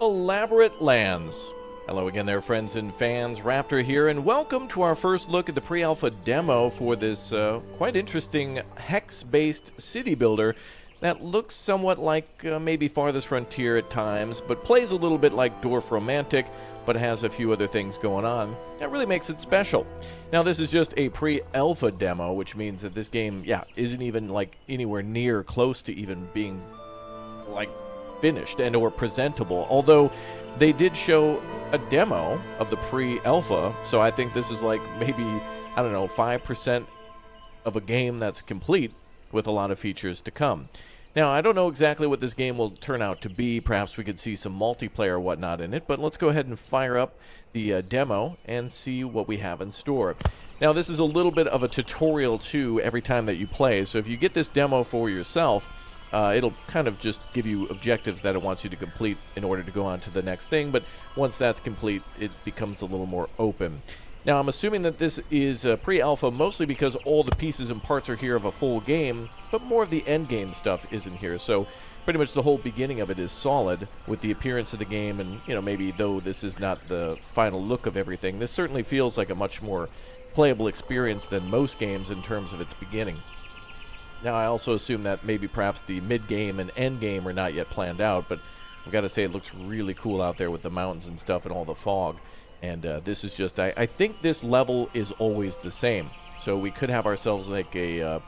Elaborate lands. Hello again there, friends and fans. Raptor here, and welcome to our first look at the pre-alpha demo for this quite interesting hex-based city builder that looks somewhat like maybe Farthest Frontier at times, but plays a little bit like Dwarf Romantic, but has a few other things going on. That really makes it special. Now, this is just a pre-alpha demo, which means that this game, isn't even like anywhere near close to even being like finished and or presentable, although they did show a demo of the pre-alpha, so I think this is like maybe, I don't know, 5% of a game that's complete with a lot of features to come. Now, I don't know exactly what this game will turn out to be. Perhaps we could see some multiplayer or whatnot in it, but let's go ahead and fire up the demo and see what we have in store. Now, this is a little bit of a tutorial too every time that you play, so if you get this demo for yourself, it'll kind of just give you objectives that it wants you to complete in order to go on to the next thing, but once that's complete, it becomes a little more open. Now, I'm assuming that this is pre-alpha mostly because all the pieces and parts are here of a full game, but more of the end game stuff isn't here, so pretty much the whole beginning of it is solid with the appearance of the game, and, you know, maybe though this is not the final look of everything, this certainly feels like a much more playable experience than most games in terms of its beginning. Now, I also assume that maybe perhaps the mid-game and end-game are not yet planned out, but I've got to say it looks really cool out there with the mountains and stuff and all the fog. And this is just, I think this level is always the same. So we could have ourselves like a,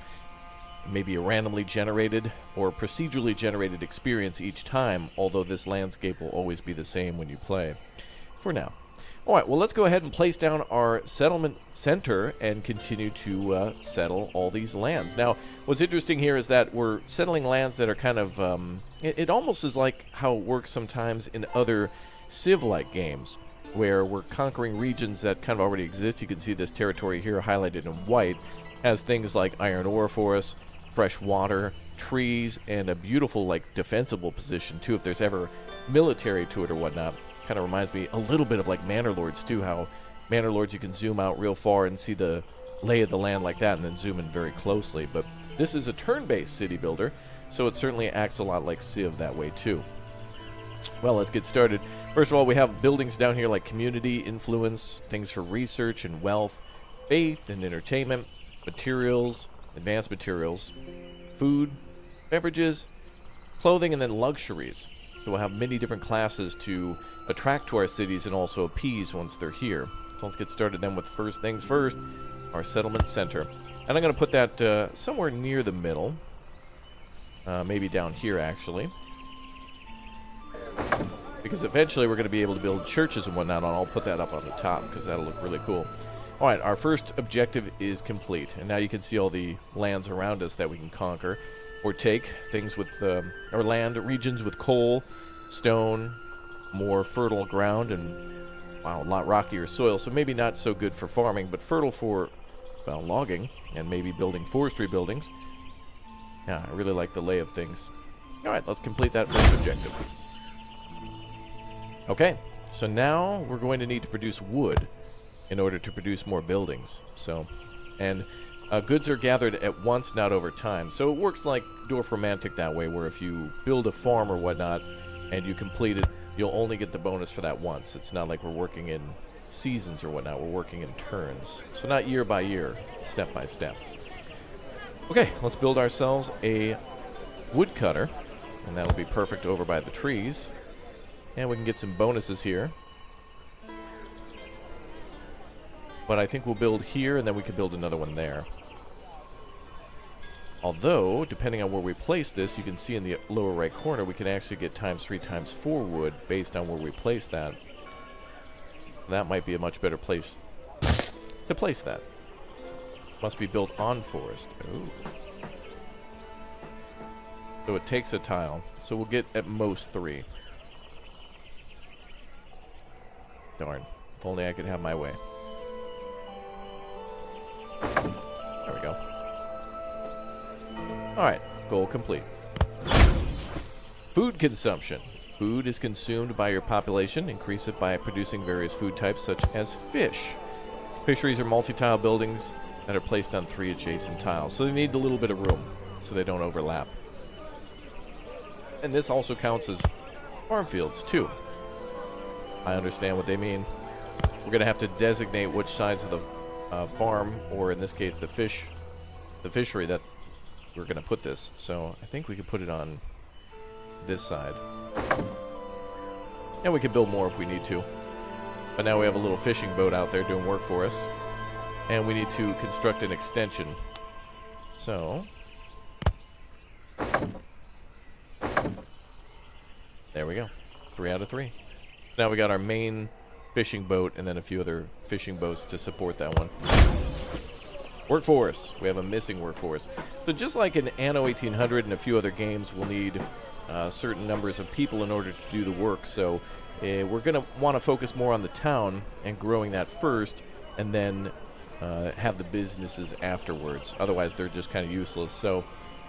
maybe a randomly generated or procedurally generated experience each time, although this landscape will always be the same when you play, for now. Alright, well, let's go ahead and place down our settlement center and continue to settle all these lands. Now, what's interesting here is that we're settling lands that are kind of, it almost is like how it works sometimes in other Civ-like games, where we're conquering regions that kind of already exist. You can see this territory here highlighted in white has things like iron ore forests, fresh water, trees, and a beautiful, like, defensible position, too, if there's ever military to it or whatnot. Kind of reminds me a little bit of like Manor Lords too, how Manor Lords you can zoom out real far and see the lay of the land like that and then zoom in very closely. But this is a turn-based city builder, so it certainly acts a lot like Civ that way too. Well, let's get started. First of all, we have buildings down here like community, influence, things for research and wealth, faith and entertainment, materials, advanced materials, food, beverages, clothing, and then luxuries. So we'll have many different classes to attract to our cities and also appease once they're here. So let's get started then with first things first, our settlement center. And I'm going to put that somewhere near the middle. Maybe down here, actually. Because eventually we're going to be able to build churches and whatnot, and I'll put that up on the top because that'll look really cool. Alright, our first objective is complete. And now you can see all the lands around us that we can conquer. Or take things with, or land regions with coal, stone, more fertile ground, and, wow, a lot rockier soil. So maybe not so good for farming, but fertile for, well, logging, and maybe building forestry buildings. Yeah, I really like the lay of things. Alright, let's complete that first objective. Okay, so now we're going to need to produce wood in order to produce more buildings. So, and goods are gathered at once, not over time. So it works like Dwarf Romantic that way, where if you build a farm or whatnot and you complete it, you'll only get the bonus for that once. It's not like we're working in seasons or whatnot. We're working in turns. So not year by year, step by step. Okay, let's build ourselves a woodcutter, and that'll be perfect over by the trees. And we can get some bonuses here. But I think we'll build here, and then we can build another one there. Although, depending on where we place this, you can see in the lower right corner, we can actually get ×3 ×4 wood based on where we place that. That might be a much better place to place that. Must be built on forest. Ooh. So it takes a tile. So we'll get at most 3. Darn. If only I could have my way. There we go. Alright, goal complete. Food consumption. Food is consumed by your population. Increase it by producing various food types such as fish. Fisheries are multi-tile buildings that are placed on 3 adjacent tiles. So they need a little bit of room so they don't overlap. And this also counts as farm fields too. I understand what they mean. We're going to have to designate which sides of the farm, or in this case the fishery that we're going to put this. So I think we could put it on this side. And we can build more if we need to. But now we have a little fishing boat out there doing work for us. And we need to construct an extension. So there we go. 3 out of 3. Now we got our main fishing boat and then a few other fishing boats to support that one. Workforce. We have a missing workforce. So just like in Anno 1800 and a few other games, we'll need certain numbers of people in order to do the work. So we're going to want to focus more on the town and growing that first, and then have the businesses afterwards. Otherwise, they're just kind of useless. So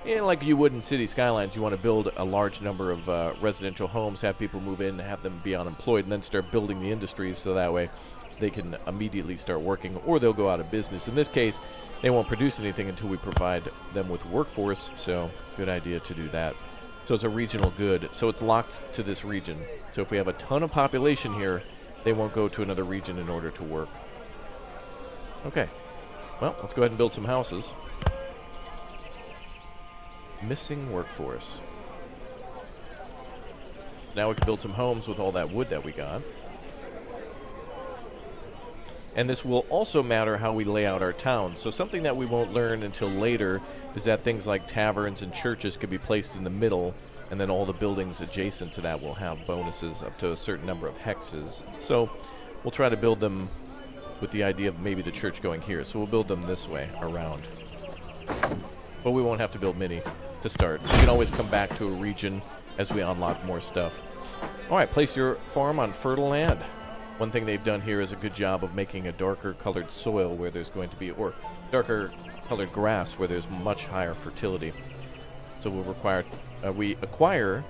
like you would in City Skylines, you want to build a large number of residential homes, have people move in, have them be unemployed, and then start building the industries so that way they can immediately start working, or they'll go out of business. In this case, they won't produce anything until we provide them with workforce, so good idea to do that. So it's a regional good, so it's locked to this region. So if we have a ton of population here, they won't go to another region in order to work. Okay, well, let's go ahead and build some houses. Missing workforce. Now we can build some homes with all that wood that we got. And this will also matter how we lay out our towns. So something that we won't learn until later is that things like taverns and churches could be placed in the middle, and then all the buildings adjacent to that will have bonuses up to a certain number of hexes. So we'll try to build them with the idea of maybe the church going here. So we'll build them this way, around. But we won't have to build many to start. We can always come back to a region as we unlock more stuff. Alright, place your farm on fertile land. One thing they've done here is a good job of making a darker colored soil where there's going to be, or darker colored grass where there's much higher fertility. So we acquire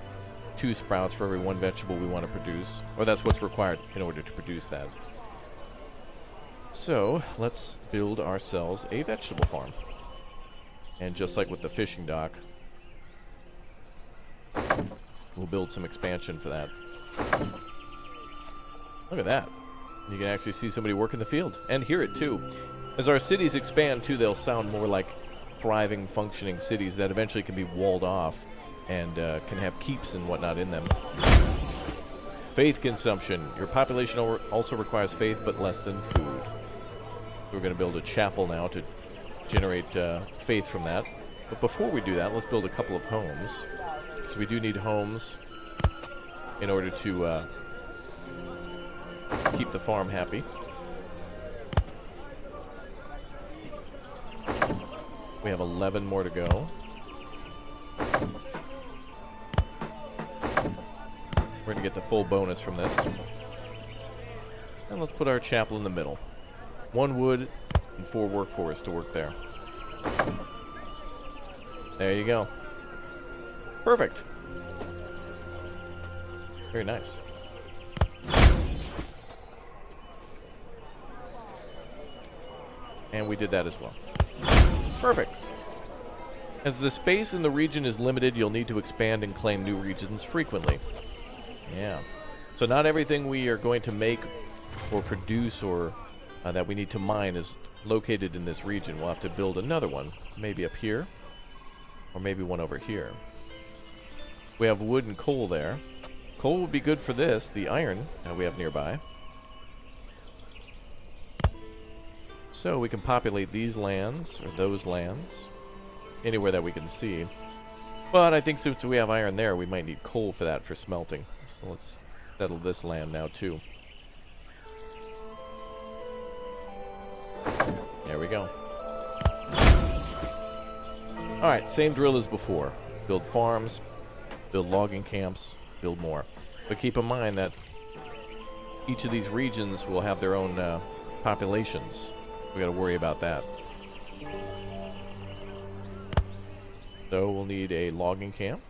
2 sprouts for every 1 vegetable we want to produce, or that's what's required in order to produce that. So let's build ourselves a vegetable farm. And just like with the fishing dock, we'll build some expansion for that. Look at that. You can actually see somebody work in the field and hear it too. As our cities expand too, they'll sound more like thriving, functioning cities that eventually can be walled off and can have keeps and whatnot in them. Faith consumption. Your population also requires faith, but less than food. We're going to build a chapel now to generate faith from that. But before we do that, let's build a couple of homes. So we do need homes in order to keep the farm happy. We have 11 more to go. We're going to get the full bonus from this. And let's put our chapel in the middle. 1 wood and 4 workforce to work there. There you go. Perfect. Very nice. And we did that as well. Perfect. As the space in the region is limited, you'll need to expand and claim new regions frequently. Yeah. So not everything we are going to make or produce or that we need to mine is located in this region. We'll have to build another one. Maybe up here. Or maybe one over here. We have wood and coal there. Coal would be good for this. The iron we have nearby. So we can populate these lands, or those lands, anywhere that we can see. But I think since we have iron there, we might need coal for that, for smelting. So let's settle this land now, too. There we go. Alright, same drill as before. Build farms, build logging camps, build more. But keep in mind that each of these regions will have their own populations. We gotta worry about that. So we'll need a logging camp.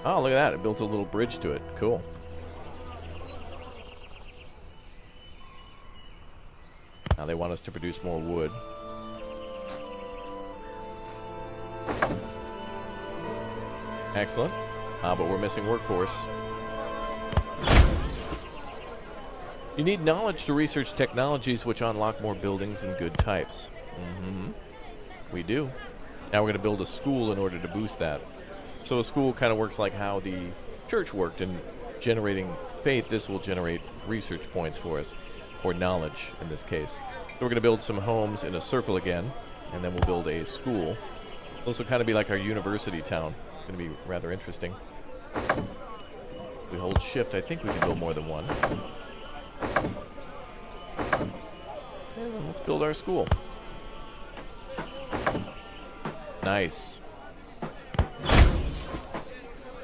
Oh, look at that. It built a little bridge to it. Cool. Now they want us to produce more wood. Excellent. But we're missing workforce. You need knowledge to research technologies which unlock more buildings and good types. We do. Now we're going to build a school in order to boost that. So a school kind of works like how the church worked in generating faith. This will generate research points for us, or knowledge in this case. So we're going to build some homes in a circle again, and then we'll build a school. This will kind of be like our university town. It's going to be rather interesting. If we hold shift, I think we can build more than one. And let's build our school. Nice.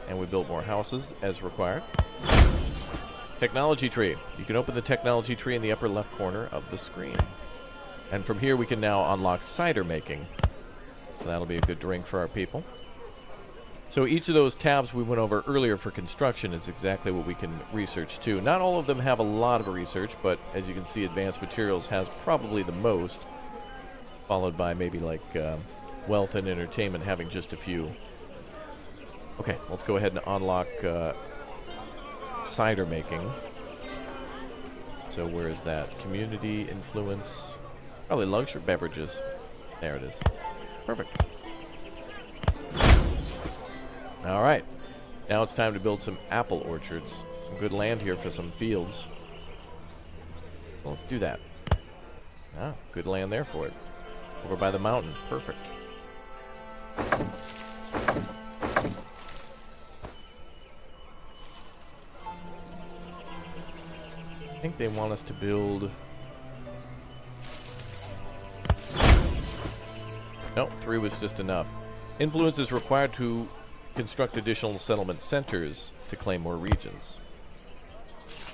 And we built more houses as required. Technology tree. You can open the technology tree in the upper left corner of the screen. And from here we can now unlock cider making. So that'll be a good drink for our people. So each of those tabs we went over earlier for construction is exactly what we can research too. Not all of them have a lot of research, but as you can see, advanced materials has probably the most, followed by maybe like wealth and entertainment having just a few. Okay, let's go ahead and unlock cider making. So where is that? Community influence. Probably luxury beverages. There it is. Perfect. All right. Now it's time to build some apple orchards. Some good land here for some fields. Well, let's do that. Ah, good land there for it. Over by the mountain. Perfect. I think they want us to build... Nope, 3 was just enough. Influence is required to construct additional settlement centers to claim more regions.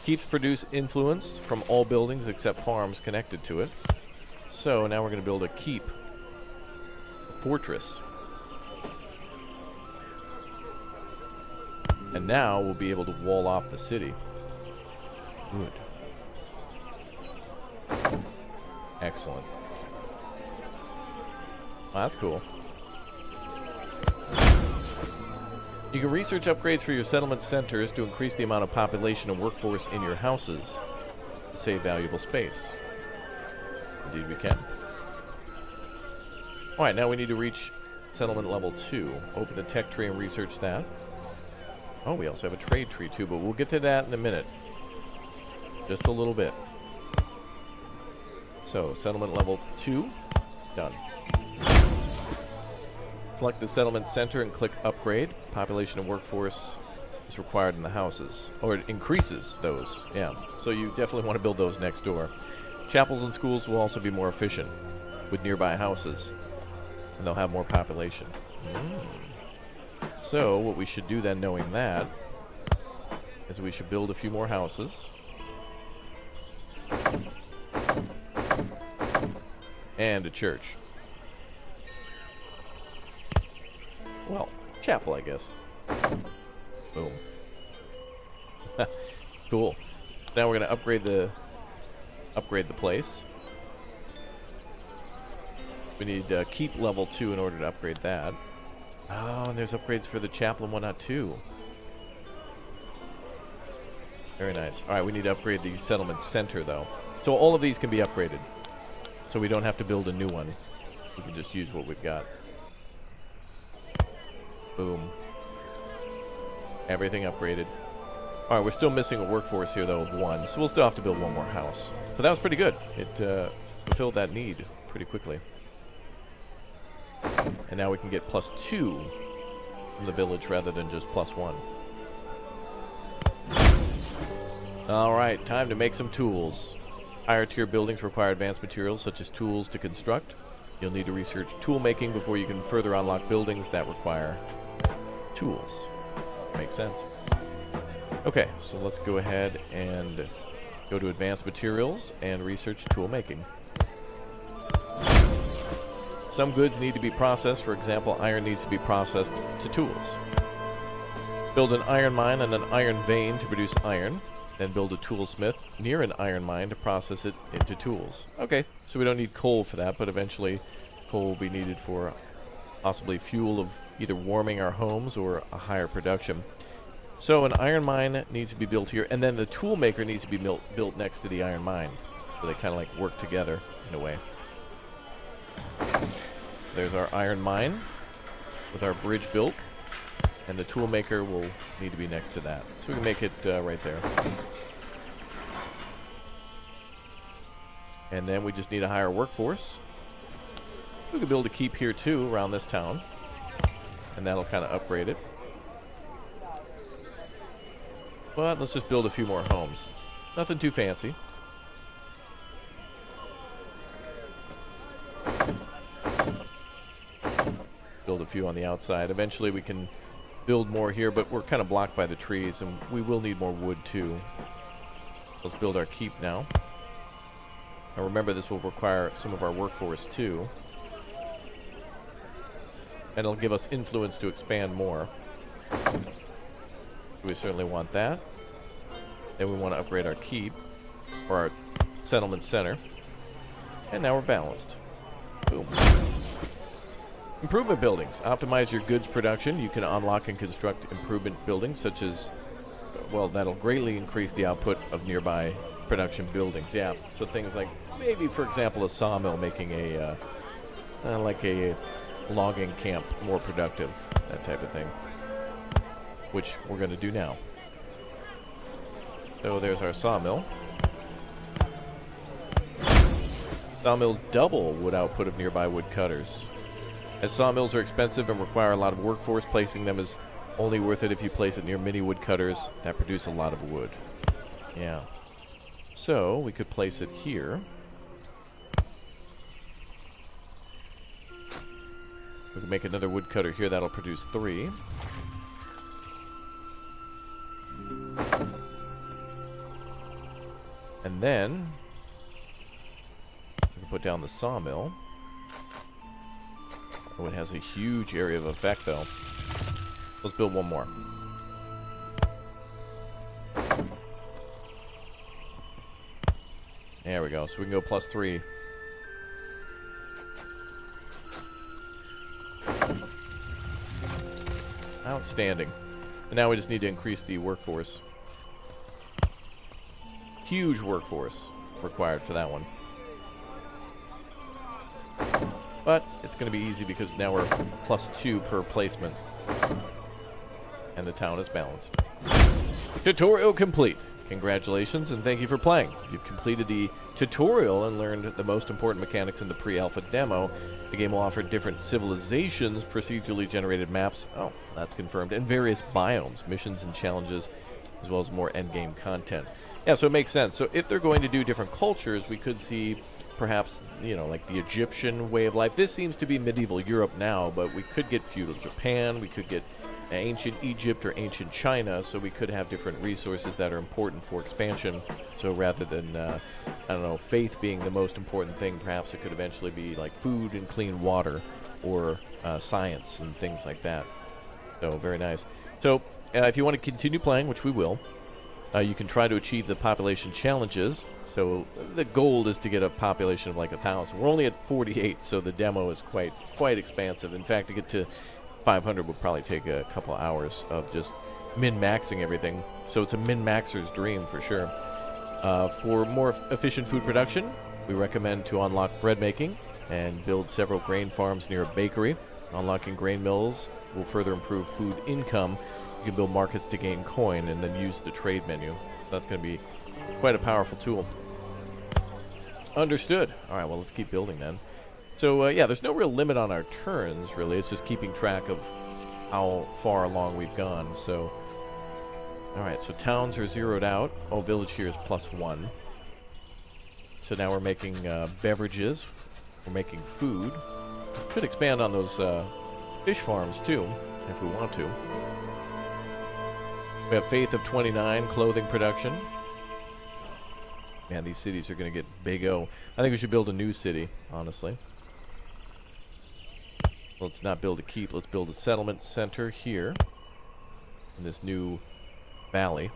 Keeps produce influence from all buildings except farms connected to it. So now we're going to build a keep. A fortress. And now we'll be able to wall off the city. Good. Excellent. Oh, that's cool. You can research upgrades for your settlement centers to increase the amount of population and workforce in your houses to save valuable space. Indeed we can. Alright, now we need to reach settlement level 2. Open the tech tree and research that. Oh, we also have a trade tree too, but we'll get to that in a minute. Just a little bit. So, settlement level 2. Done. Select the settlement center and click upgrade. Population and workforce is required in the houses. Or it increases those. Yeah. So you definitely want to build those next door. Chapels and schools will also be more efficient with nearby houses. And they'll have more population. So what we should do then, knowing that, is we should build a few more houses. And a church. Well, chapel, I guess. Boom. Cool. Now we're going to upgrade the place. We need keep level 2 in order to upgrade that. Oh, and there's upgrades for the chapel and whatnot too. Very nice. All right, we need to upgrade the settlement center though. So all of these can be upgraded. So we don't have to build a new one. We can just use what we've got. Boom. Everything upgraded. Alright, we're still missing a workforce here, though, of 1. So we'll still have to build one more house. But that was pretty good. It fulfilled that need pretty quickly. And now we can get +2 from the village rather than just +1. Alright, time to make some tools. Higher tier buildings require advanced materials such as tools to construct. You'll need to research tool making before you can further unlock buildings that require tools. Makes sense. Okay, so let's go ahead and go to advanced materials and research tool making. Some goods need to be processed. For example, iron needs to be processed to tools. Build an iron mine and an iron vein to produce iron. Then build a toolsmith near an iron mine to process it into tools. Okay, so we don't need coal for that, but eventually coal will be needed for possibly fuel of either warming our homes or a higher production. So an iron mine needs to be built here, and then the tool maker needs to be built next to the iron mine. So they kind of like work together in a way. There's our iron mine with our bridge built, and the tool maker will need to be next to that. So we can make it right there. And then we just need a higher workforce. We can build a keep here too around this town, and that'll kind of upgrade it. But let's just build a few more homes. Nothing too fancy. Build a few on the outside. Eventually we can build more here, but we're kind of blocked by the trees, and we will need more wood too. Let's build our keep now. Now remember, this will require some of our workforce too. And it'll give us influence to expand more. We certainly want that. Then we want to upgrade our keep, or our settlement center. And now we're balanced. Boom. Improvement buildings. Optimize your goods production. You can unlock and construct improvement buildings, such as, well, that'll greatly increase the output of nearby production buildings. Yeah, so things like, maybe, for example, a sawmill making a, like a logging camp more productive, that type of thing, which we're going to do now. So there's our sawmill. Sawmills double wood output of nearby wood cutters. As sawmills are expensive and require a lot of workforce, placing them is only worth it if you place it near mini wood cutters that produce a lot of wood. Yeah. So we could place it here. We can make another woodcutter here that'll produce 3. And then we can put down the sawmill. Oh, it has a huge area of effect though. Let's build one more. There we go. So we can go +3. Outstanding. And now we just need to increase the workforce. Huge workforce required for that one. But it's going to be easy because now we're +2 per placement. And the town is balanced. Tutorial complete. Congratulations and thank you for playing. You've completed the tutorial and learned the most important mechanics in the pre-alpha demo. The game will offer different civilizations, procedurally generated maps, oh, that's confirmed, and various biomes, missions and challenges, as well as more endgame content. Yeah, so it makes sense. So if they're going to do different cultures, we could see perhaps, you know, like the Egyptian way of life. This seems to be medieval Europe now, but we could get feudal Japan, we could get ancient Egypt or ancient China, so we could have different resources that are important for expansion. So rather than, I don't know, faith being the most important thing, perhaps it could eventually be like food and clean water, or science and things like that. So very nice. So if you want to continue playing, which we will, you can try to achieve the population challenges. So the goal is to get a population of like 1,000. We're only at 48, so the demo is quite expansive. In fact, to get to 500 would probably take a couple of hours of just min-maxing everything. So it's a min-maxer's dream for sure. For more efficient food production, we recommend to unlock bread making and build several grain farms near a bakery. Unlocking grain mills will further improve food income. You can build markets to gain coin and then use the trade menu. So that's going to be quite a powerful tool. Understood. All right, well, let's keep building then. So, yeah, there's no real limit on our turns, really. It's just keeping track of how far along we've gone. So, all right, so towns are zeroed out. Oh, village here is +1. So now we're making beverages. We're making food. Could expand on those fish farms, too, if we want to. We have faith of 29, clothing production. Man, these cities are going to get big-o. I think we should build a new city, honestly. Let's not build a keep. Let's build a settlement center here in this new valley.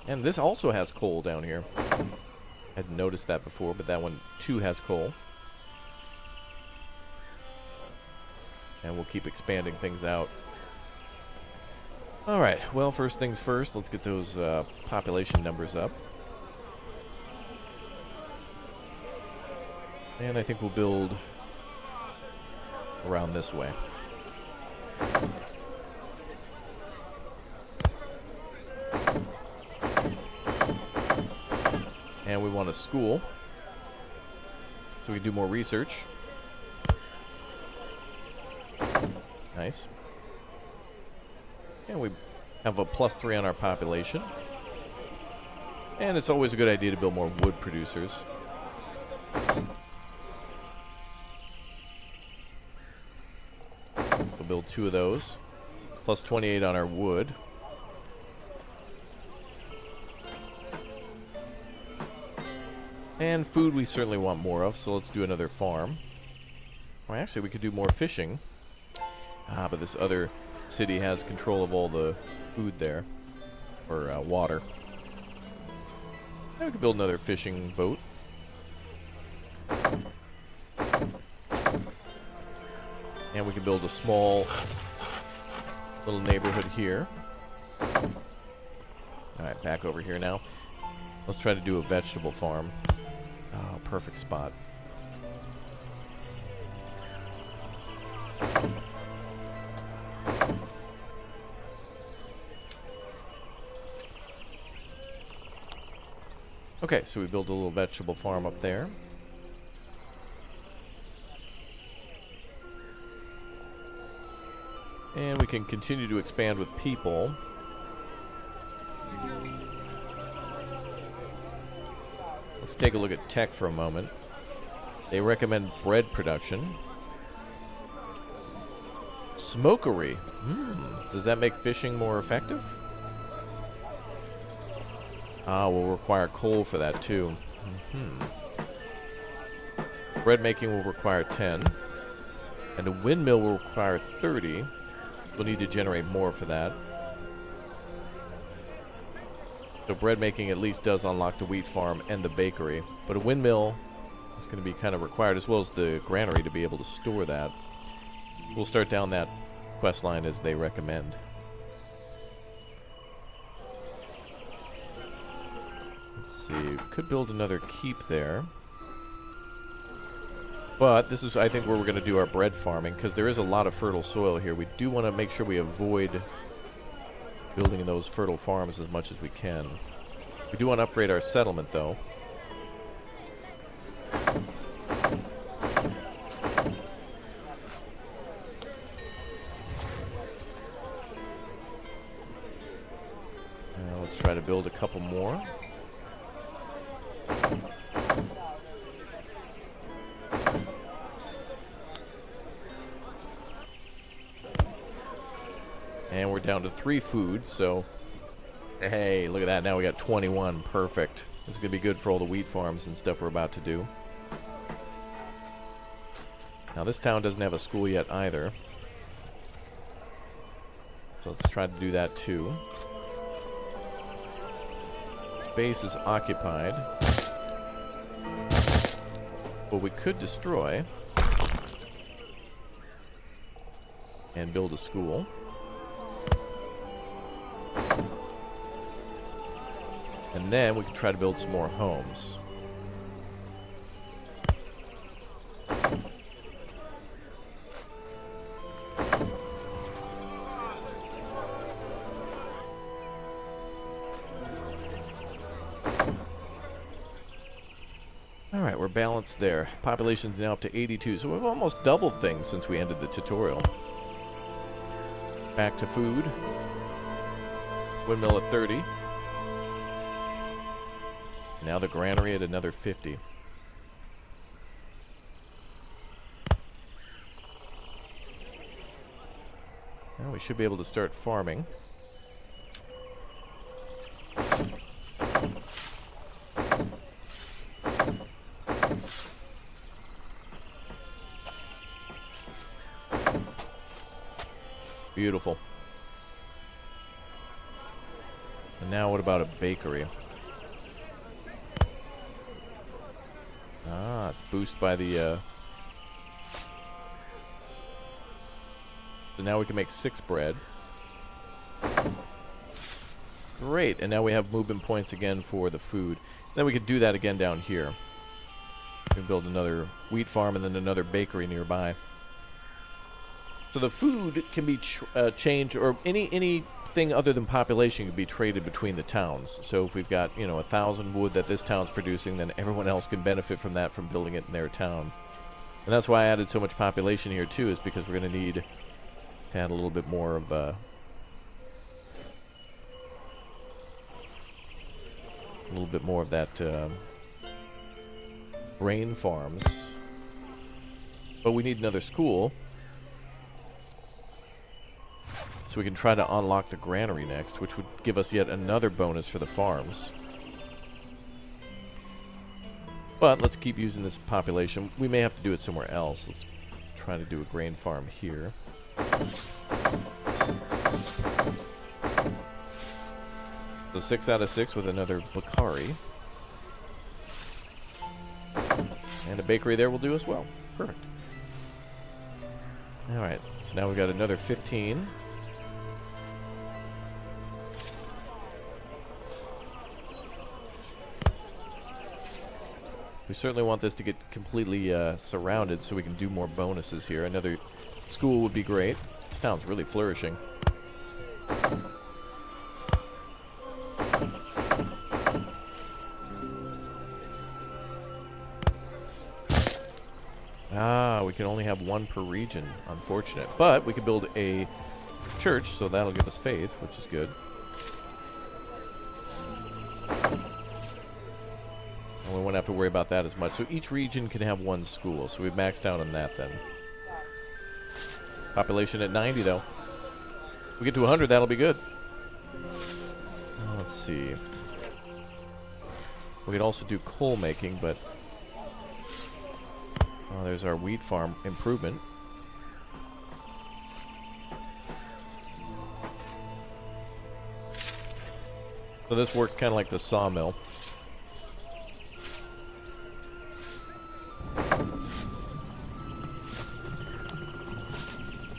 And this also has coal down here. I hadn't noticed that before, but that one too has coal. And we'll keep expanding things out. All right, well, first things first, let's get those population numbers up. And I think we'll build around this way. And we want a school, so we can do more research. Nice. And we have a +3 on our population. And it's always a good idea to build more wood producers. We'll build 2 of those. +28 on our wood. And food we certainly want more of, so let's do another farm. Well, actually, we could do more fishing. But this other city has control of all the food there. Or water. And we could build another fishing boat. And we can build a small little neighborhood here. Alright, back over here now. Let's try to do a vegetable farm. Oh, perfect spot. Okay, so we built a little vegetable farm up there. And we can continue to expand with people. Let's take a look at tech for a moment. They recommend bread production. Smokery. Does that make fishing more effective? Ah, we'll require coal for that too. Bread making will require 10. And a windmill will require 30. We'll need to generate more for that. So bread making at least does unlock the wheat farm and the bakery. But a windmill is going to be kind of required, as well as the granary, to be able to store that. We'll start down that quest line as they recommend. Let's see. We could build another keep there. But this is, I think, where we're going to do our bread farming, because there is a lot of fertile soil here. We do want to make sure we avoid building in those fertile farms as much as we can. We do want to upgrade our settlement, though. Let's try to build a couple more. And we're down to 3 food, so hey, look at that. Now we got 21. Perfect. This is going to be good for all the wheat farms and stuff we're about to do. Now, this town doesn't have a school yet either. So let's try to do that too. Space is occupied. What we could destroy and build a school. And then we can try to build some more homes. Alright, we're balanced there. Population's now up to 82, so we've almost doubled things since we ended the tutorial. Back to food. Windmill at 30. Now the granary at another 50. Now we should be able to start farming. Beautiful. And now what about a bakery? Ah, it's boosted by the So now we can make 6 bread. Great, and now we have movement points again for the food. Then we could do that again down here. We can build another wheat farm and then another bakery nearby. So the food can be changed, or anything other than population can be traded between the towns. So if we've got, you know, 1,000 wood that this town's producing, then everyone else can benefit from that from building it in their town. And that's why I added so much population here too, is because we're going to need to add a little bit more of a little bit more of that grain farms. But we need another school, so we can try to unlock the granary next, which would give us yet another bonus for the farms. But let's keep using this population. We may have to do it somewhere else. Let's try to do a grain farm here. So 6 out of 6 with another Bakari. And a bakery there will do as well. Perfect. Alright, so now we've got another 15. We certainly want this to get completely surrounded so we can do more bonuses here. Another school would be great. This town's really flourishing. Ah, we can only have 1 per region. Unfortunate. But we could build a church, so that'll give us faith, which is good. And we won't have to worry about that as much. So each region can have 1 school, so we've maxed out on that then. Population at 90, though. If we get to 100, that'll be good. Let's see. We could also do coal making, but... Oh, there's our wheat farm improvement. So this works kind of like the sawmill.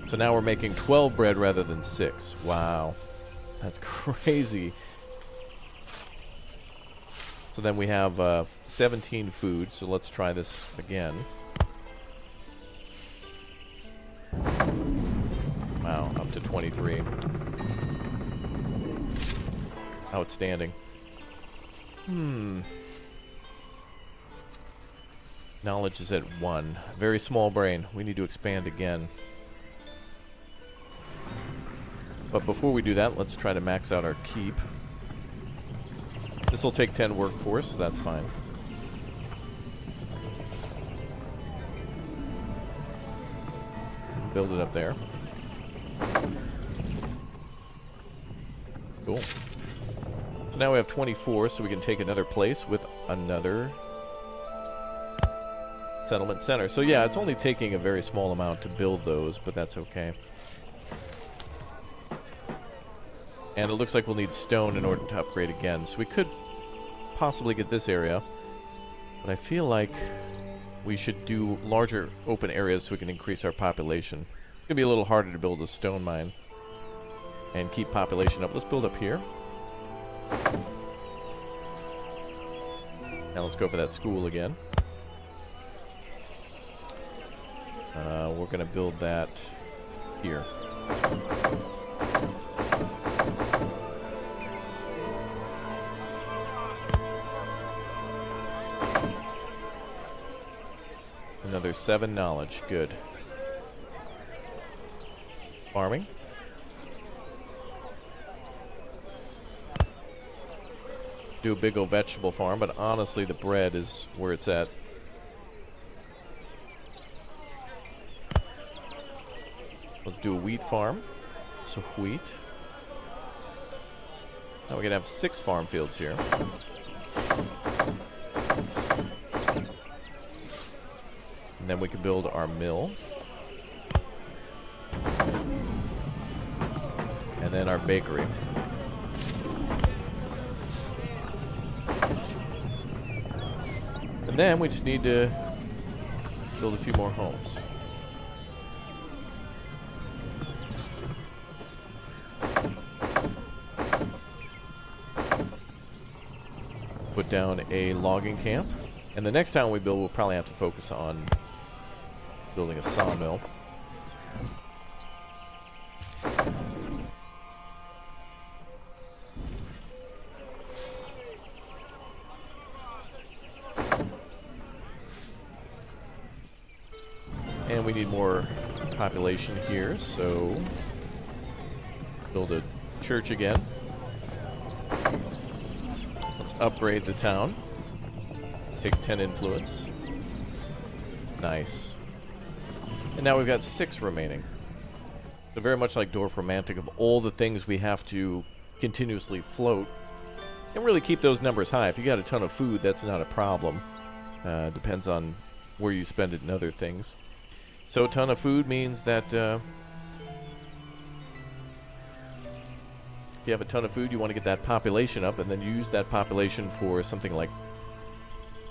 So now we're making 12 bread rather than 6. Wow. That's crazy. So then we have 17 food, so let's try this again. Wow, up to 23. Outstanding. Knowledge is at 1. Very small brain. We need to expand again. But before we do that, let's try to max out our keep. This will take 10 workforce, so that's fine. Build it up there. Cool. So now we have 24, so we can take another place with another settlement center. So yeah, it's only taking a very small amount to build those, but that's okay. And it looks like we'll need stone in order to upgrade again. So we could possibly get this area. But I feel like we should do larger open areas so we can increase our population. It's going to be a little harder to build a stone mine and keep population up. Let's build up here. Now let's go for that school again. We're going to build that here. Another 7 knowledge. Good. Farming. Do a big old vegetable farm, but honestly the bread is where it's at. Let's do a wheat farm. So wheat. Now we're going to have 6 farm fields here. And then we can build our mill. And then our bakery. And then we just need to build a few more homes. put down a logging camp. And the next town we build, we'll probably have to focus on building a sawmill. And we need more population here, so build a church again. Let's upgrade the town. Takes 10 influence. Nice. And now we've got 6 remaining. So very much like Dwarf Romantic, of all the things we have to continuously float, and really keep those numbers high. If you got a ton of food, that's not a problem. Depends on where you spend it and other things. So a ton of food means that if you have a ton of food, you want to get that population up and then use that population for something like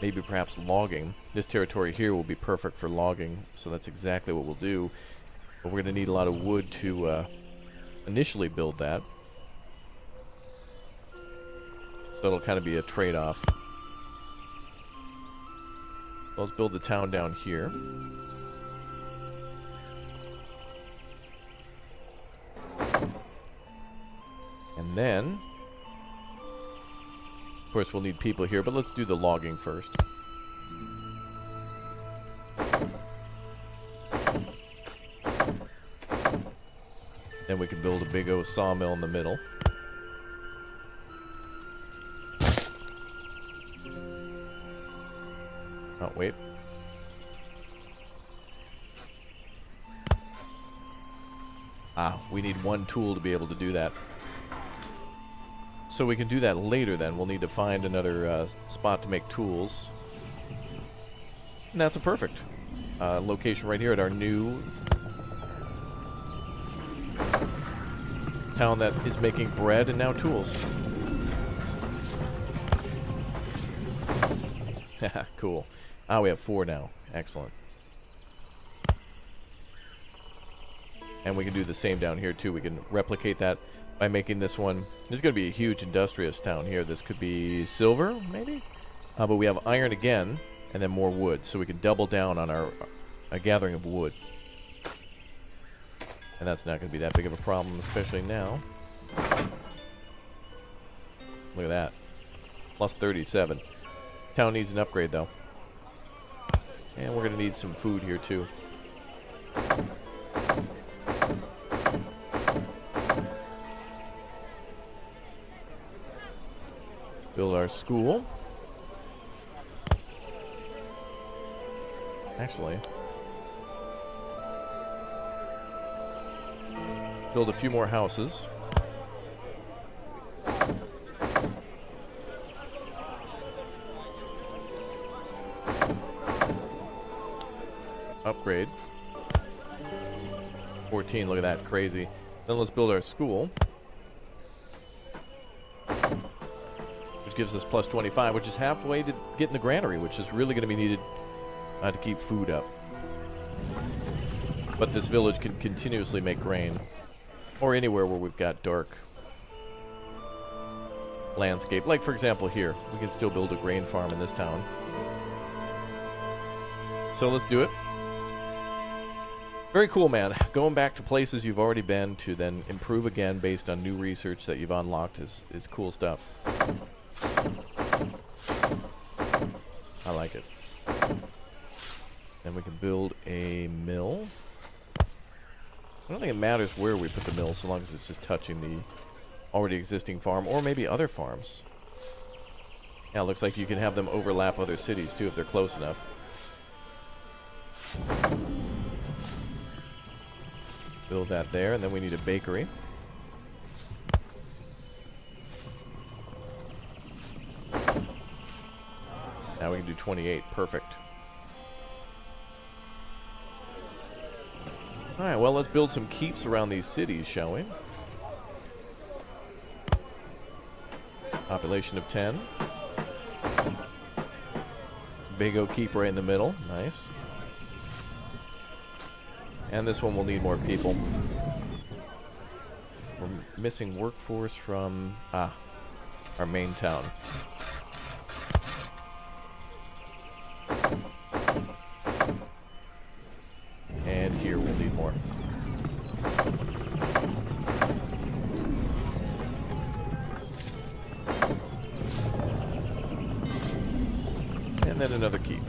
maybe perhaps logging. This territory here will be perfect for logging, so that's exactly what we'll do. But we're going to need a lot of wood to initially build that. So it'll kind of be a trade-off. So let's build the town down here. And then, of course, we'll need people here, but let's do the logging first. Then we can build a big old sawmill in the middle. Oh, wait. Ah, we need one tool to be able to do that. So we can do that later then. We'll need to find another spot to make tools. And that's a perfect location right here at our new town that is making bread and now tools. Cool. Ah, we have 4 now. Excellent. And we can do the same down here too. We can replicate that by making this one. This is going to be a huge industrious town here. This could be silver, maybe? But we have iron again, and then more wood. So we can double down on our gathering of wood. And that's not going to be that big of a problem, especially now. Look at that. Plus 37. Town needs an upgrade, though. And we're going to need some food here, too. Build our school. Actually, build a few more houses. Upgrade. 14, look at that, crazy. Then let's build our school. Which gives us plus 25, which is halfway to getting the granary, which is really going to be needed to keep food up. But this village can continuously make grain. Or anywhere where we've got dark landscape. Like, for example, here. We can still build a grain farm in this town. So let's do it. Very cool, man. Going back to places you've already been to then improve again based on new research that you've unlocked is cool stuff. I like it. Then we can build a mill. I don't think it matters where we put the mill so long as it's just touching the already existing farm or maybe other farms. Yeah, it looks like you can have them overlap other cities too if they're close enough. Build that there, and then we need a bakery. Now we can do 28. Perfect. Alright, well, let's build some keeps around these cities, shall we? Population of 10. Big O keep right in the middle. Nice. And this one will need more people. We're missing workforce from our main town. more. And then another keep.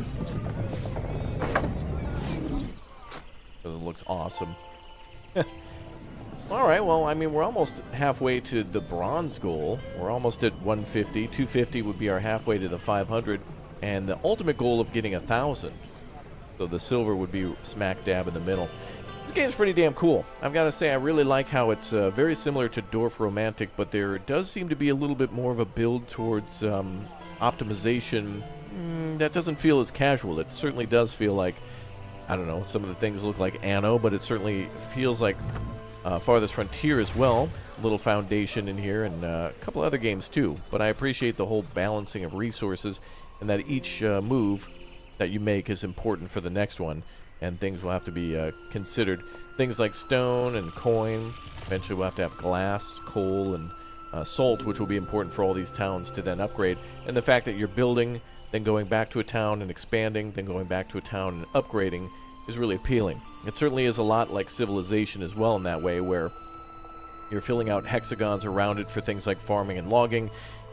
It looks awesome. All right, well, I mean, we're almost halfway to the bronze goal. We're almost at 150. 250 would be our halfway to the 500. And the ultimate goal of getting 1,000. So the silver would be smack dab in the middle. This game's pretty damn cool. I've got to say, I really like how it's very similar to Dorf Romantic, but there does seem to be a little bit more of a build towards optimization. That doesn't feel as casual. It certainly does feel like, I don't know, some of the things look like Anno, but it certainly feels like Farthest Frontier as well. A little Foundation in here, and a couple other games too. But I appreciate the whole balancing of resources, and that each move that you make is important for the next one, and things will have to be considered. Things like stone and coin. Eventually we'll have to have glass, coal, and salt, which will be important for all these towns to then upgrade. And the fact that you're building, then going back to a town and expanding, then going back to a town and upgrading is really appealing. It certainly is a lot like Civilization as well in that way, where you're filling out hexagons around it for things like farming and logging,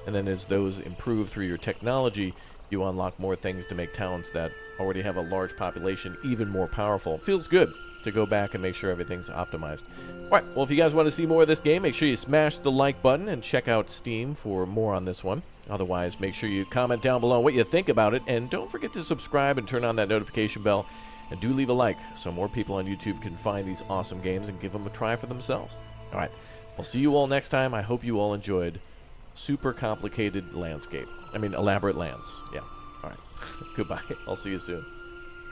and then as those improve through your technology, you unlock more things to make towns that already have a large population even more powerful. It feels good to go back and make sure everything's optimized. Alright, well, if you guys want to see more of this game, make sure you smash the like button and check out Steam for more on this one. Otherwise, make sure you comment down below what you think about it, and don't forget to subscribe and turn on that notification bell, and do leave a like so more people on YouTube can find these awesome games and give them a try for themselves. Alright, I'll see you all next time. I hope you all enjoyed super complicated landscape. I mean, elaborate lands. Yeah. Alright. Goodbye. I'll see you soon.